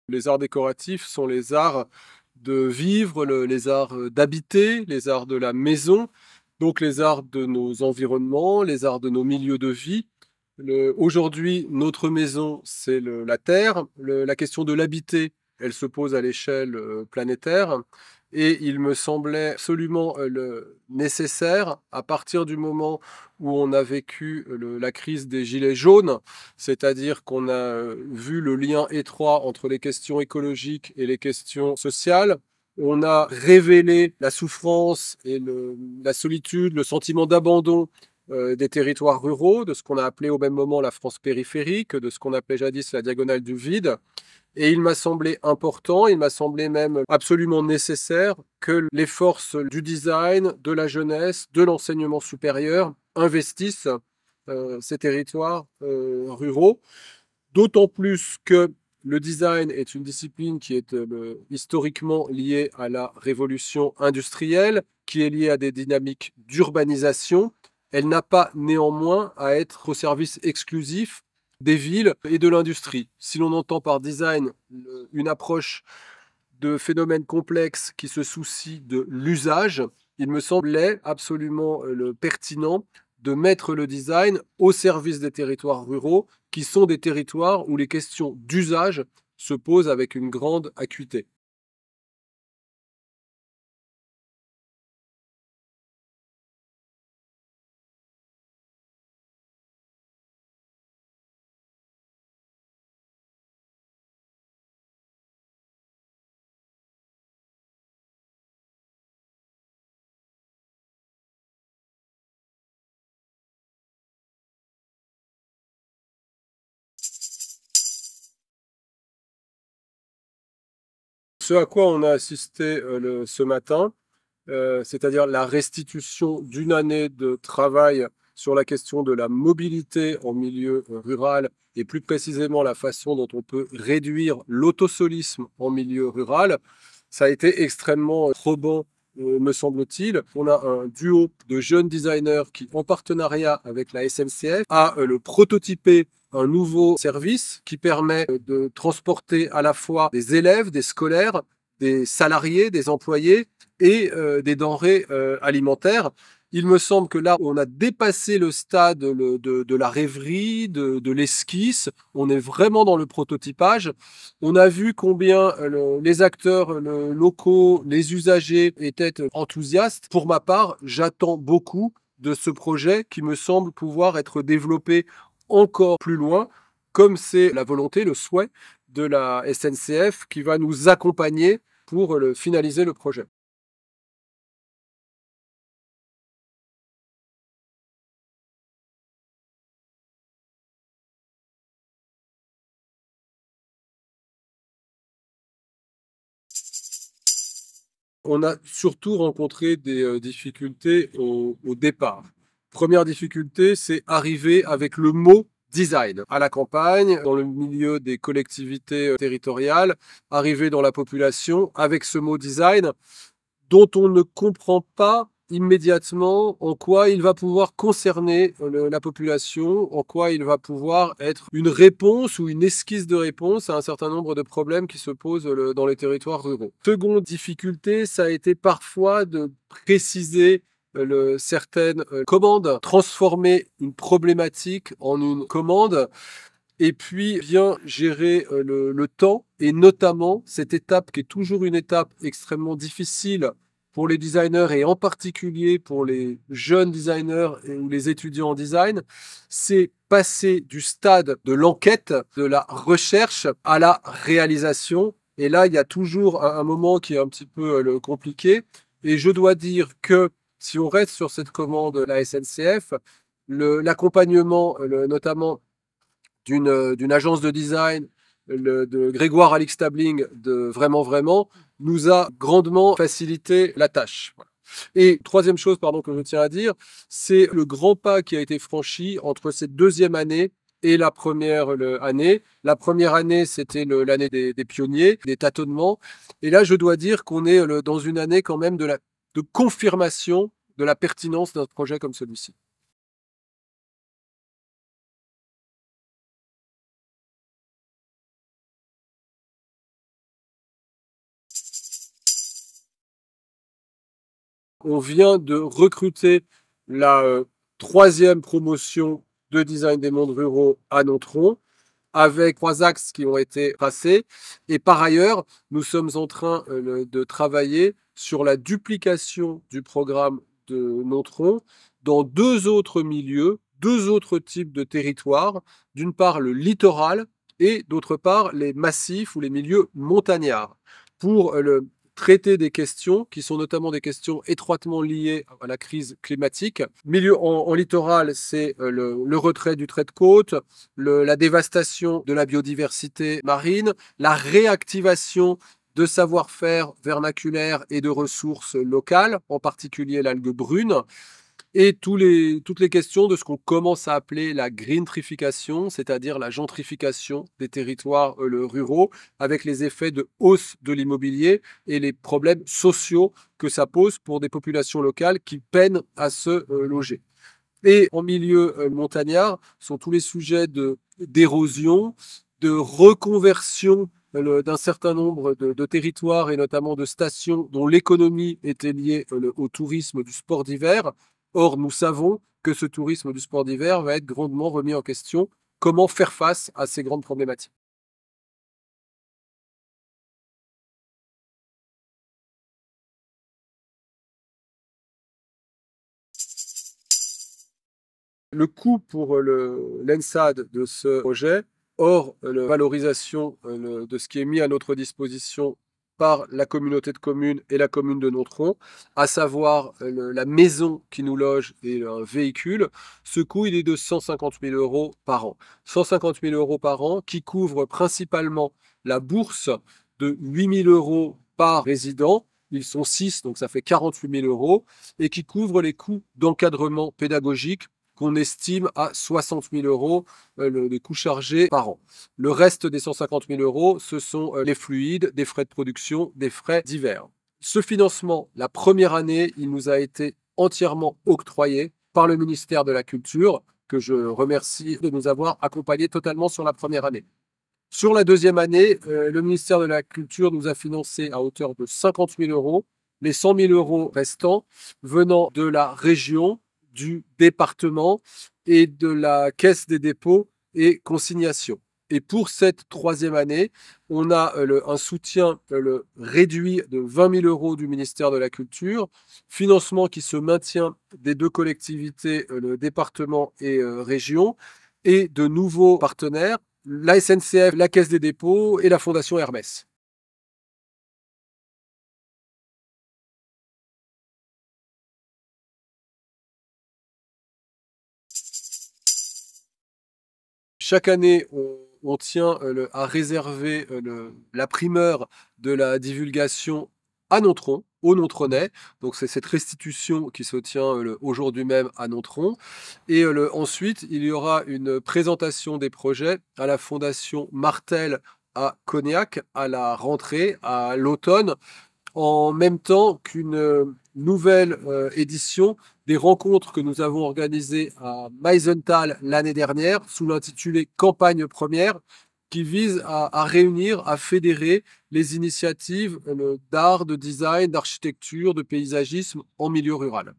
Les arts décoratifs sont les arts de vivre, les arts d'habiter, les arts de la maison, donc les arts de nos environnements, les arts de nos milieux de vie. Aujourd'hui, notre maison, c'est la Terre. La question de l'habiter, elle se pose à l'échelle planétaire. Et il me semblait absolument nécessaire, à partir du moment où on a vécu la crise des Gilets jaunes, c'est-à-dire qu'on a vu le lien étroit entre les questions écologiques et les questions sociales. On a révélé la souffrance et la solitude, le sentiment d'abandon des territoires ruraux, de ce qu'on a appelé au même moment la France périphérique, de ce qu'on appelait jadis la diagonale du vide. Et il m'a semblé important, il m'a semblé même absolument nécessaire que les forces du design, de la jeunesse, de l'enseignement supérieur investissent ces territoires ruraux. D'autant plus que le design est une discipline qui est historiquement liée à la révolution industrielle, qui est liée à des dynamiques d'urbanisation. Elle n'a pas néanmoins à être au service exclusif des villes et de l'industrie. Si l'on entend par design une approche de phénomènes complexes qui se soucient de l'usage, il me semblait absolument pertinent de mettre le design au service des territoires ruraux, qui sont des territoires où les questions d'usage se posent avec une grande acuité. Ce à quoi on a assisté ce matin, c'est-à-dire la restitution d'une année de travail sur la question de la mobilité en milieu rural et plus précisément la façon dont on peut réduire l'autosolisme en milieu rural, ça a été extrêmement probant, me semble-t-il. On a un duo de jeunes designers qui, en partenariat avec la SNCF, a le prototypé un nouveau service qui permet de transporter à la fois des élèves, des scolaires, des salariés, des employés et des denrées alimentaires. Il me semble que là, on a dépassé le stade de la rêverie, de l'esquisse. On est vraiment dans le prototypage. On a vu combien les acteurs locaux, les usagers étaient enthousiastes. Pour ma part, j'attends beaucoup de ce projet qui me semble pouvoir être développé encore plus loin, comme c'est la volonté, le souhait de la SNCF qui va nous accompagner pour finaliser le projet. On a surtout rencontré des difficultés au départ. Première difficulté, c'est arriver avec le mot design à la campagne, dans le milieu des collectivités territoriales, arriver dans la population avec ce mot design dont on ne comprend pas immédiatement en quoi il va pouvoir concerner la population, en quoi il va pouvoir être une réponse ou une esquisse de réponse à un certain nombre de problèmes qui se posent dans les territoires ruraux. Seconde difficulté, ça a été parfois de préciser certaines commandes, transformer une problématique en une commande et puis bien gérer le temps et notamment cette étape qui est toujours une étape extrêmement difficile pour les designers et en particulier pour les jeunes designers ou les étudiants en design, c'est passer du stade de l'enquête, de la recherche à la réalisation. Et là, il y a toujours un moment qui est un petit peu compliqué. Et je dois dire que si on reste sur cette commande la SNCF, l'accompagnement, notamment d'une agence de design, de Grégoire Alix Stabling, de Vraiment Vraiment, nous a grandement facilité la tâche. Voilà. Et troisième chose, pardon, que je tiens à dire, c'est le grand pas qui a été franchi entre cette deuxième année et la première année. La première année, c'était l'année des pionniers, des tâtonnements. Et là, je dois dire qu'on est dans une année quand même de confirmation de la pertinence d'un projet comme celui-ci. On vient de recruter la troisième promotion de design des mondes ruraux à Nontron, avec 3 axes qui ont été tracés. Et par ailleurs, nous sommes en train de travailler sur la duplication du programme de Nontron dans 2 autres milieux, 2 autres types de territoires. D'une part, le littoral et d'autre part, les massifs ou les milieux montagnards, pour traiter des questions qui sont notamment des questions étroitement liées à la crise climatique. Milieu en littoral, c'est le retrait du trait de côte, la dévastation de la biodiversité marine, la réactivation de savoir-faire vernaculaire et de ressources locales, en particulier l'algue brune, et toutes les questions de ce qu'on commence à appeler la greentrification, c'est-à-dire la gentrification des territoires ruraux, avec les effets de hausse de l'immobilier et les problèmes sociaux que ça pose pour des populations locales qui peinent à se loger. Et en milieu montagnard sont tous les sujets d'érosion, de reconversion d'un certain nombre de territoires et notamment de stations dont l'économie était liée au tourisme du sport d'hiver. Or, nous savons que ce tourisme du sport d'hiver va être grandement remis en question. Comment faire face à ces grandes problématiques? Le coût pour l'ENSAD de ce projet, hors la valorisation de ce qui est mis à notre disposition par la communauté de communes et la commune de Nontron, à savoir la maison qui nous loge et un véhicule, ce coût il est de 150 000 euros par an. 150 000 euros par an qui couvre principalement la bourse de 8 000 euros par résident. Ils sont 6, donc ça fait 48 000 euros, et qui couvre les coûts d'encadrement pédagogique qu'on estime à 60 000 euros les coûts chargés par an. Le reste des 150 000 euros, ce sont les fluides, des frais de production, des frais divers. Ce financement, la première année, il nous a été entièrement octroyé par le ministère de la Culture, que je remercie de nous avoir accompagnés totalement sur la première année. Sur la deuxième année, le ministère de la Culture nous a financé à hauteur de 50 000 euros, les 100 000 euros restants venant de la région, du département et de la Caisse des dépôts et consignations. Et pour cette troisième année, on a un soutien réduit de 20 000 euros du ministère de la Culture, financement qui se maintient des 2 collectivités, le département et région, et de nouveaux partenaires, la SNCF, la Caisse des dépôts et la Fondation Hermès. Chaque année, on tient à réserver la primeur de la divulgation à Nontron, aux Nontronais. Donc c'est cette restitution qui se tient aujourd'hui même à Nontron. Et ensuite, il y aura une présentation des projets à la Fondation Martel à Cognac à la rentrée, à l'automne, en même temps qu'une nouvelle édition des rencontres que nous avons organisées à Meisenthal l'année dernière sous l'intitulé Campagne première, qui vise à réunir, à fédérer les initiatives d'art, de design, d'architecture, de paysagisme en milieu rural.